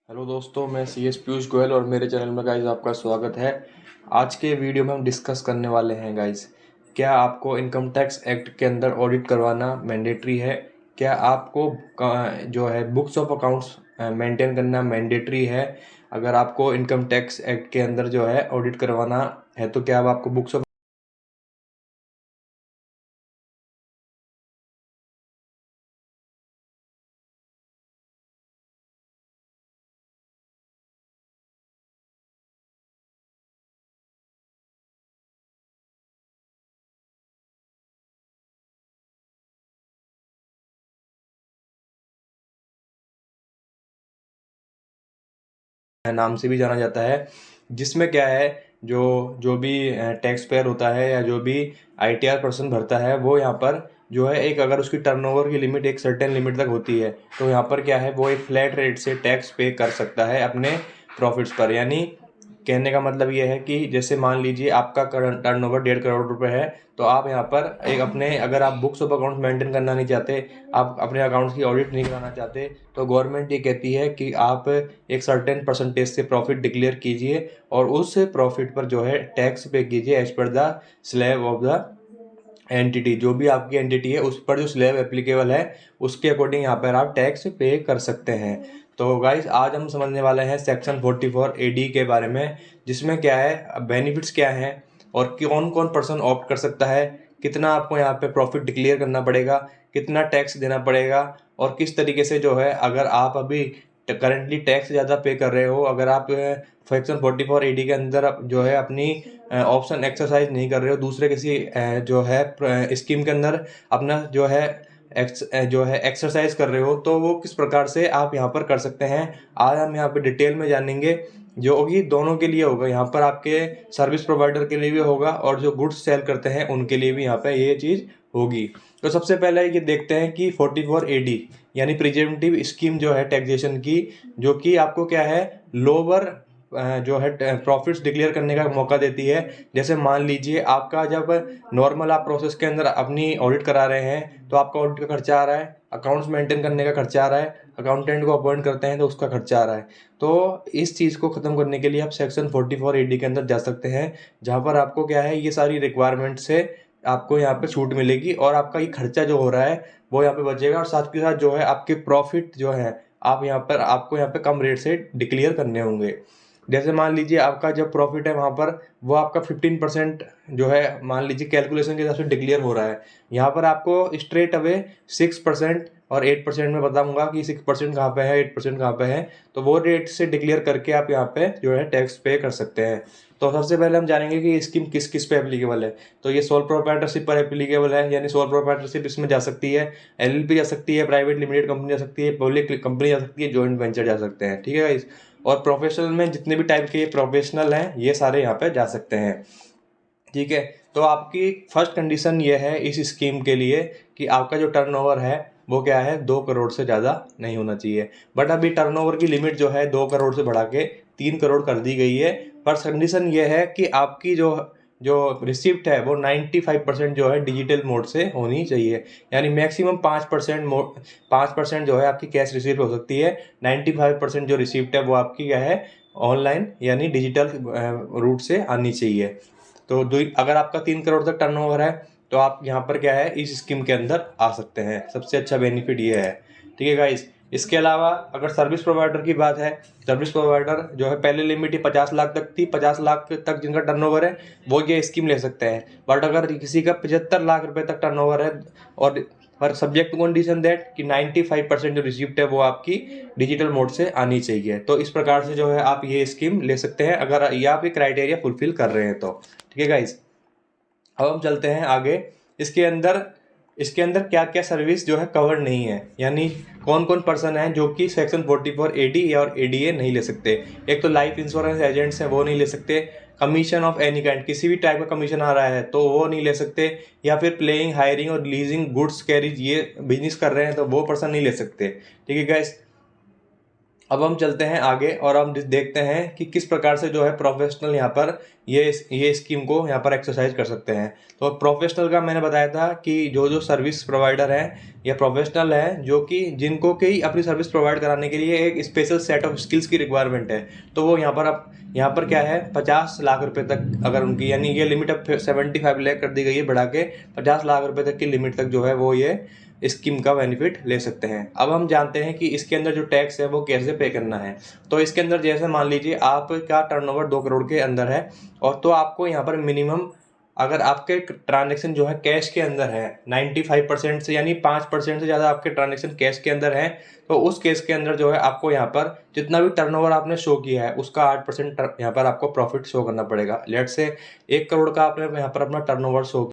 Hello दोस्तों, मैं C S Piyush Goyal और मेरे चैनल में गाइज आपका स्वागत है। आज के वीडियो में हम डिस्कस करने वाले हैं गाइज, क्या आपको इनकम टैक्स एक्ट के अंदर ऑडिट करवाना मैंडेटरी है? क्या आपको जो है बुक्स ऑफ अकाउंट्स मेंटेन करना मैंडेटरी है? अगर आपको इनकम टैक्स एक्ट के अंदर जो है ऑडिट करवाना है तो क्या अब आपको बुक्स ऑफ नाम से भी जाना जाता है, जिसमें क्या है, जो जो भी टैक्स पेयर होता है या जो भी आईटीआर पर्सन भरता है वो यहाँ पर जो है एक, अगर उसकी टर्नओवर की लिमिट एक सर्टेन लिमिट तक होती है तो यहाँ पर क्या है, वो एक फ्लैट रेट से टैक्स पे कर सकता है अपने प्रॉफिट्स पर। यानी कहने का मतलब ये है कि जैसे मान लीजिए आपका करंट टर्नओवर 1.5 करोड़ रुपए है, तो आप यहाँ पर एक अपने, अगर आप बुक्स ऑफ अकाउंट्स मेंटेन करना नहीं चाहते, आप अपने अकाउंट्स की ऑडिट नहीं कराना चाहते, तो गवर्नमेंट ये कहती है कि आप एक सर्टेन परसेंटेज से प्रॉफिट डिक्लेयर कीजिए और उस प्रॉफिट पर जो है टैक्स पे कीजिए as per the slab of the entity. जो भी आपकी एंटिटी है उस पर जो स्लैब एप्लीकेबल है उसके अकॉर्डिंग यहाँ पर आप टैक्स पे कर सकते हैं। तो गाइस, आज हम समझने वाले हैं सेक्शन 44 एडी के बारे में, जिसमें क्या है, बेनिफिट्स क्या हैं और कौन कौन पर्सन ऑप्ट कर सकता है, कितना आपको यहाँ पे प्रॉफिट डिक्लेयर करना पड़ेगा, कितना टैक्स देना पड़ेगा, और किस तरीके से जो है, अगर आप अभी करंटली टैक्स ज़्यादा पे कर रहे हो, अगर आप सेक्शन 44 एडी के अंदर जो है अपनी ऑप्शन एक्सरसाइज नहीं कर रहे हो, दूसरे किसी जो है स्कीम के अंदर अपना जो है जो है एक्सरसाइज कर रहे हो, तो वो किस प्रकार से आप यहाँ पर कर सकते हैं, आज हम यहाँ पे डिटेल में जानेंगे। जो कि दोनों के लिए होगा, यहाँ पर आपके सर्विस प्रोवाइडर के लिए भी होगा और जो गुड्स सेल करते हैं उनके लिए भी यहाँ पे ये चीज़ होगी। तो सबसे पहले ये देखते हैं कि 44 एडी यानी प्रिजेंटिव स्कीम जो है टैक्सेशन की, जो कि आपको क्या है, लोअर जो है प्रॉफिट्स डिक्लेयर करने का मौका देती है। जैसे मान लीजिए आपका जब नॉर्मल आप प्रोसेस के अंदर अपनी ऑडिट करा रहे हैं तो आपका ऑडिट का खर्चा आ रहा है, अकाउंट्स मेंटेन करने का खर्चा आ रहा है, अकाउंटेंट को अपॉइंट करते हैं तो उसका खर्चा आ रहा है। तो इस चीज़ को ख़त्म करने के लिए आप सेक्शन 44 एडी के अंदर जा सकते हैं, जहाँ पर आपको क्या है, ये सारी रिक्वायरमेंट से आपको यहाँ पे छूट मिलेगी और आपका ये खर्चा जो हो रहा है वो यहाँ पे बचेगा, और साथ के साथ जो है आपके प्रॉफिट जो है आप यहाँ पर, आपको यहाँ पे कम रेट से डिक्लेयर करने होंगे। जैसे मान लीजिए आपका जब प्रॉफिट है वहाँ पर, वो आपका 15% जो है मान लीजिए कैलकुलेशन के हिसाब से डिक्लेयर हो रहा है, यहाँ पर आपको स्ट्रेट अवे 6% और 8% में बताऊंगा कि 6% कहाँ पे है, 8% कहाँ पे है, तो वो रेट से डिक्लेयर करके आप यहाँ पे जो है टैक्स पे कर सकते हैं। तो सबसे पहले हम जानेंगे कि ये स्कीम किस किस पे एप्लीकेबल है। तो ये सोल प्रोप्राइटरशिप पर एप्लीकेबल है, यानी सोल प्रोप्राइटरशिप इसमें जा सकती है, एलएलपी जा सकती है, प्राइवेट लिमिटेड कंपनी जा सकती है, पब्लिक कंपनी जा सकती है, जॉइंट वेंचर जा सकते हैं। ठीक है गाइस, और प्रोफेशनल में जितने भी टाइप के प्रोफेशनल हैं ये सारे यहाँ पे जा सकते हैं। ठीक है, तो आपकी फर्स्ट कंडीशन ये है इस स्कीम के लिए कि आपका जो टर्नओवर है वो क्या है, 2 करोड़ से ज़्यादा नहीं होना चाहिए। बट अभी टर्नओवर की लिमिट जो है 2 करोड़ से बढ़ा के 3 करोड़ कर दी गई है। पर कंडीशन ये है कि आपकी जो जो रिसिप्ट है वो 95% जो है डिजिटल मोड से होनी चाहिए। यानी मैक्सिमम 5% जो है आपकी कैश रिसिप्ट हो सकती है, 95% जो रिसिप्ट है वो आपकी क्या है, ऑनलाइन यानी डिजिटल रूट से आनी चाहिए। तो अगर आपका 3 करोड़ तक टर्नओवर है तो आप यहाँ पर क्या है, इस स्कीम के अंदर आ सकते हैं। सबसे अच्छा बेनिफिट ये है। ठीक है गाइस, इसके अलावा अगर सर्विस प्रोवाइडर की बात है, सर्विस प्रोवाइडर जो है पहले लिमिट ही 50 लाख तक थी, 50 लाख तक जिनका टर्नओवर है वो ये स्कीम ले सकते हैं। बट अगर किसी का 75 लाख रुपए तक टर्नओवर है, और पर सब्जेक्ट कंडीशन दैट कि 95% जो रिसिप्ट है वो आपकी डिजिटल मोड से आनी चाहिए। तो इस प्रकार से जो है आप ये स्कीम ले सकते हैं अगर ये आप ये क्राइटेरिया फुलफिल कर रहे हैं तो। ठीक है गाइस, अब हम चलते हैं आगे। इसके अंदर क्या क्या सर्विस जो है कवर्ड नहीं है, यानी कौन कौन पर्सन है जो कि सेक्शन 44 एडी और एडीए नहीं ले सकते। एक तो लाइफ इंश्योरेंस एजेंट्स हैं, वो नहीं ले सकते। कमीशन ऑफ एनी काइंड, किसी भी टाइप का कमीशन आ रहा है तो वो नहीं ले सकते। या फिर प्लेइंग, हायरिंग और लीजिंग गुड्स कैरिज, ये बिजनेस कर रहे हैं तो वो पर्सन नहीं ले सकते। ठीक है गाइस, अब हम चलते हैं आगे और हम देखते हैं कि किस प्रकार से जो है प्रोफेशनल यहाँ पर ये स्कीम को यहाँ पर एक्सरसाइज कर सकते हैं। तो प्रोफेशनल का मैंने बताया था कि जो सर्विस प्रोवाइडर हैं या प्रोफेशनल है जो कि जिनको कि अपनी सर्विस प्रोवाइड कराने के लिए एक स्पेशल सेट ऑफ स्किल्स की रिक्वायरमेंट है, तो वो यहाँ पर क्या है 50 लाख रुपए तक अगर उनकी, यानी ये लिमिट अब 75 लाख कर दी गई है बढ़ा के 50 लाख रुपए तक की लिमिट तक जो है वो ये स्कीम का बेनिफिट ले सकते हैं। अब हम जानते हैं कि इसके अंदर जो टैक्स है वो कैसे पे करना है। तो इसके अंदर जैसे मान लीजिए आपका टर्नओवर 2 करोड़ के अंदर है और तो आपको यहाँ पर मिनिमम, अगर आपके ट्रांजैक्शन जो है कैश के अंदर है 95% से, यानी 5% से ज़्यादा आपके ट्रांजैक्शन कैश के अंदर है, तो उस केस के अंदर जो है आपको यहाँ पर जितना भी टर्नओवर आपने शो किया है उसका 8% यहाँ पर आपको प्रॉफिट शो करना पड़ेगा। लेट से 1 करोड़ का आपने यहाँ पर अपना टर्नओवर शो